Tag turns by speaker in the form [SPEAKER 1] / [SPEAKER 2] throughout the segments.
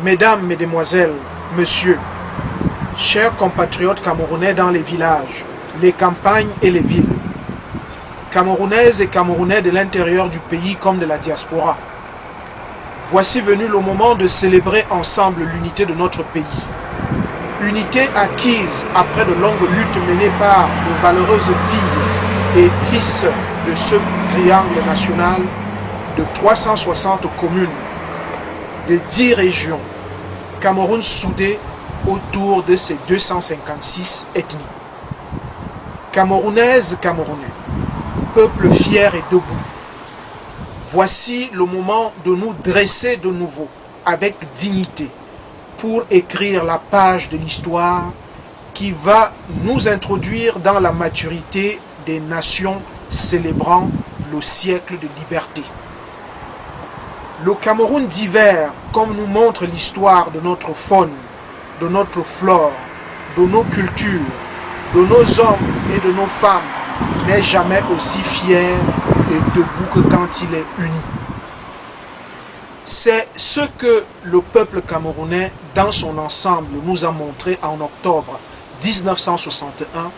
[SPEAKER 1] Mesdames, Mesdemoiselles, Messieurs, chers compatriotes camerounais dans les villages, les campagnes et les villes, Camerounaises et Camerounais de l'intérieur du pays comme de la diaspora, voici venu le moment de célébrer ensemble l'unité de notre pays. Unité acquise après de longues luttes menées par de valeureuses filles et fils de ce triangle national de 360 communes, de 10 régions, Cameroun soudé autour de ses 256 ethnies. Camerounaises, Camerounais, peuple fier et debout, voici le moment de nous dresser de nouveau avec dignité pour écrire la page de l'histoire qui va nous introduire dans la maturité des nations célébrant le siècle de liberté. Le Cameroun divers, comme nous montre l'histoire de notre faune, de notre flore, de nos cultures, de nos hommes et de nos femmes, n'est jamais aussi fier et debout que quand il est uni. C'est ce que le peuple camerounais dans son ensemble nous a montré en octobre 1961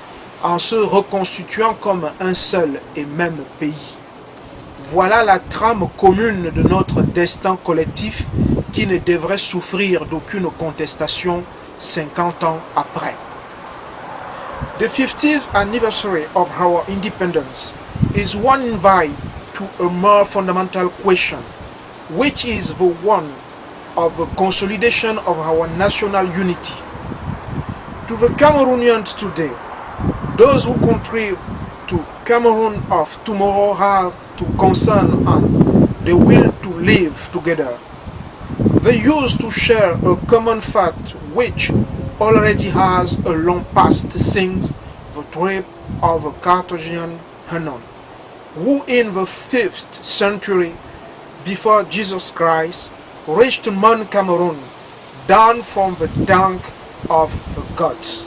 [SPEAKER 1] en se reconstituant comme un seul et même pays. Voilà la trame commune de notre destin collectif qui ne devrait souffrir d'aucune contestation 50 ans après. The 50th anniversary of our independence is one invite to a more fundamental question, which is the one of the consolidation of our national unity. To the Cameroonians today, those who contribute to Cameroon of tomorrow have to concern on the will to live together. They used to share a common fact which already has a long past since the trip of the Carthaginian Hannon, who in the 5th century before Jesus Christ reached Mount Cameroon down from the tank of the gods.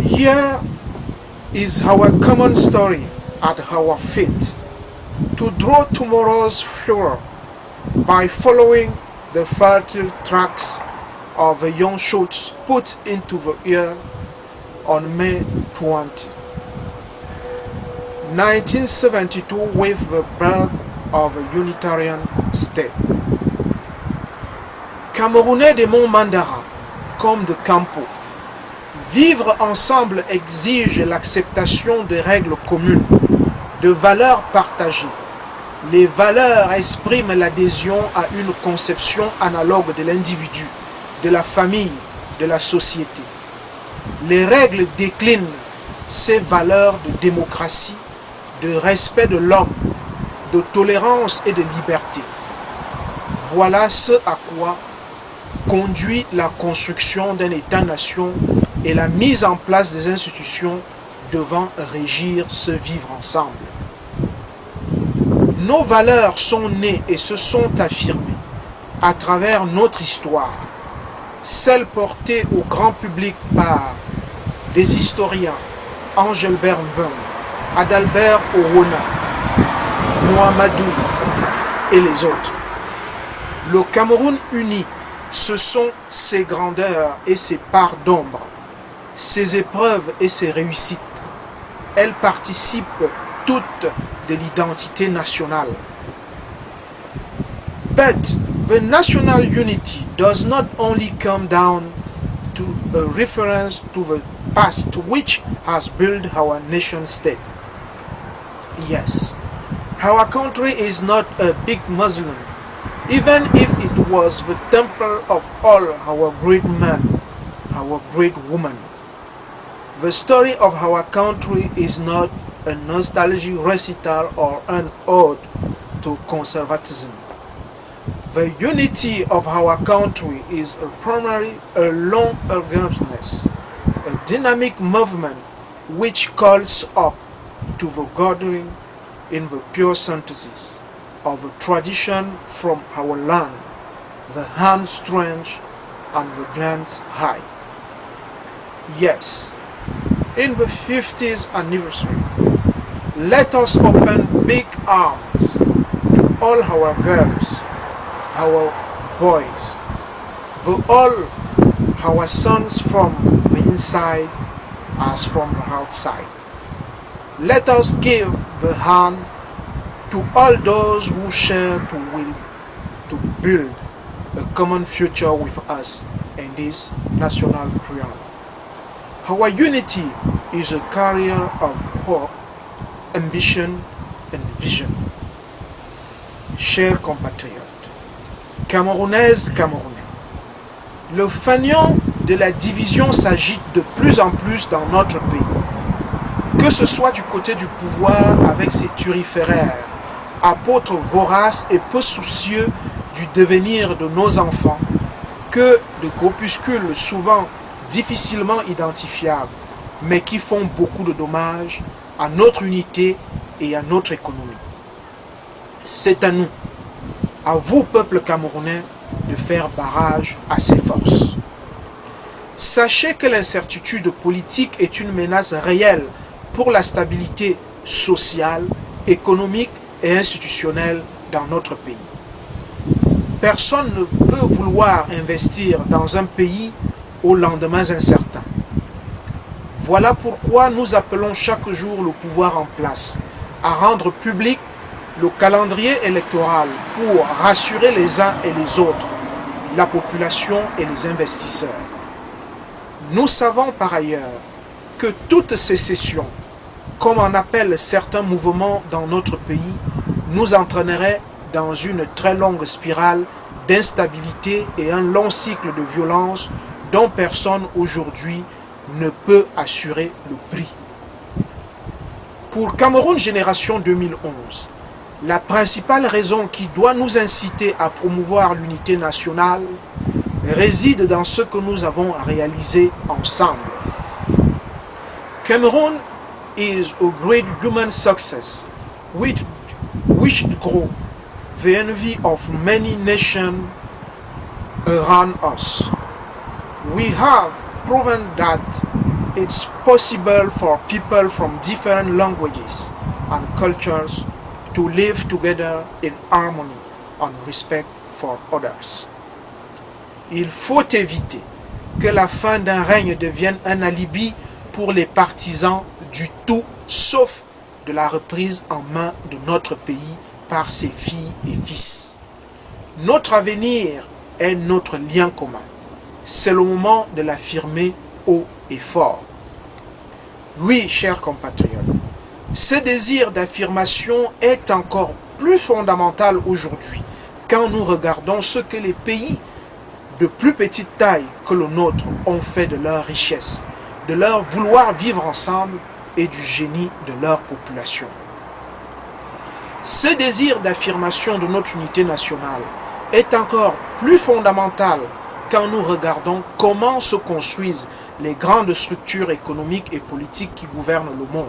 [SPEAKER 1] Here is our common story at our feet, to draw tomorrow's future by following the fertile tracks of the young shoots put into the earth on May 20. 1972 with the birth of a Unitarian state. Camerounais de Mont-Mandara comme de Campo, vivre ensemble exige l'acceptation de règles communes, de valeurs partagées. Les valeurs expriment l'adhésion à une conception analogue de l'individu, de la famille, de la société. Les règles déclinent ces valeurs de démocratie, de respect de l'homme, de tolérance et de liberté. Voilà ce à quoi conduit la construction d'un État-nation et la mise en place des institutions devant régir ce vivre ensemble. Nos valeurs sont nées et se sont affirmées à travers notre histoire, celle portée au grand public par des historiens, Engelbert Mvung, Adalbert Owona, Mohamedou et les autres. Le Cameroun uni, ce sont ses grandeurs et ses parts d'ombre, ses épreuves et ses réussites. Elles participent toutes de l'identité nationale. But the national unity does not only come down to a reference to the past which has built our nation state. Yes, our country is not a big mausoleum, even if it was the temple of all our great men, our great women. The story of our country is not a nostalgic recital or an ode to conservatism. The unity of our country is primarily a long organizedness, a dynamic movement which calls up to the gathering in the pure synthesis of a tradition from our land, the hand strange and the glance high. Yes, in the 50th anniversary, let us open big arms to all our girls, our boys, For all our sons from the inside as from the outside. Let us give the hand to all those who share to build a common future with us in this national prayer. Our unity is a carrier of hope, ambition and vision. Chers compatriotes, Camerounaises, Camerounais, le fanion de la division s'agite de plus en plus dans notre pays. Que ce soit du côté du pouvoir avec ses turiféraires, apôtres voraces et peu soucieux du devenir de nos enfants, que de groupuscules souvent difficilement identifiables, mais qui font beaucoup de dommages à notre unité et à notre économie. C'est à nous, à vous, peuple camerounais, de faire barrage à ces forces. Sachez que l'incertitude politique est une menace réelle pour la stabilité sociale, économique et institutionnelle dans notre pays. Personne ne peut vouloir investir dans un pays aux lendemains incertains. Voilà pourquoi nous appelons chaque jour le pouvoir en place à rendre public le calendrier électoral pour rassurer les uns et les autres, la population et les investisseurs. Nous savons par ailleurs que toute sécession, comme en appellent certains mouvements dans notre pays, nous entraînerait dans une très longue spirale d'instabilité et un long cycle de violence dont personne aujourd'hui ne peut assurer le prix. Pour Cameroun Génération 2011, la principale raison qui doit nous inciter à promouvoir l'unité nationale réside dans ce que nous avons réalisé ensemble. Cameroon is a great human success which grew the envy of many nations around us. We have proven that it's possible for people from different languages and cultures to live together in harmony and respect for others. Il faut éviter que la fin d'un règne devienne un alibi pour les partisans du tout sauf de la reprise en main de notre pays par ses filles et fils. Notre avenir est notre lien commun. C'est le moment de l'affirmer haut et fort. Oui, chers compatriotes, ce désir d'affirmation est encore plus fondamental aujourd'hui quand nous regardons ce que les pays de plus petite taille que le nôtre ont fait de leur richesse, de leur vouloir vivre ensemble et du génie de leur population. Ce désir d'affirmation de notre unité nationale est encore plus fondamental quand nous regardons comment se construisent les grandes structures économiques et politiques qui gouvernent le monde.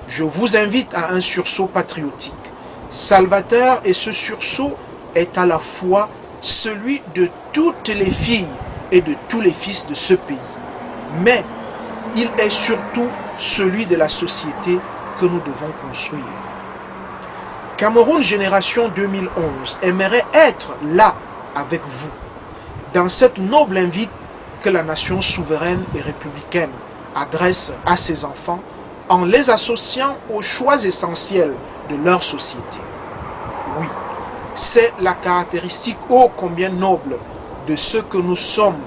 [SPEAKER 1] Je vous invite à un sursaut patriotique, salvateur, et ce sursaut est à la fois celui de toutes les filles et de tous les fils de ce pays. Mais il est surtout celui de la société que nous devons construire. Cameroun Génération 2011 aimerait être là avec vous, dans cette noble invite que la nation souveraine et républicaine adresse à ses enfants en les associant aux choix essentiels de leur société. Oui, c'est la caractéristique ô combien noble de ce que nous sommes,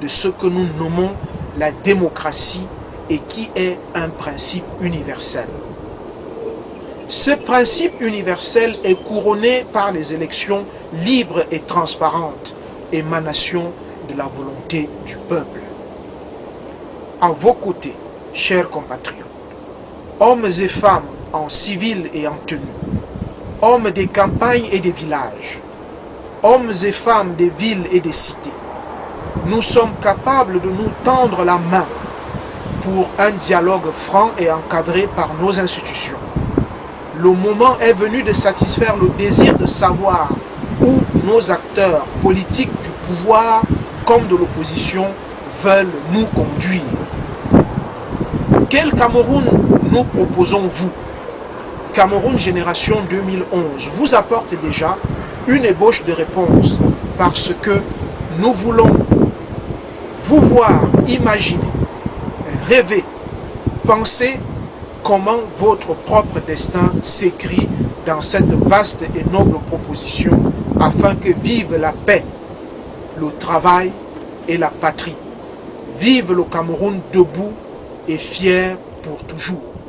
[SPEAKER 1] de ce que nous nommons la démocratie et qui est un principe universel. Ce principe universel est couronné par les élections libres et transparentes, émanation de la volonté du peuple. À vos côtés, chers compatriotes, hommes et femmes en civil et en tenue, hommes des campagnes et des villages, hommes et femmes des villes et des cités, nous sommes capables de nous tendre la main pour un dialogue franc et encadré par nos institutions. Le moment est venu de satisfaire le désir de savoir où nos acteurs politiques du pouvoir comme de l'opposition veulent nous conduire. Quel Cameroun nous proposons-vous? Cameroun Génération 2011 vous apporte déjà une ébauche de réponse parce que nous voulons vous voir imaginer, rêver, penser comment votre propre destin s'écrit dans cette vaste et noble proposition afin que vive la paix, le travail et la patrie. Vive le Cameroun debout et fier pour toujours.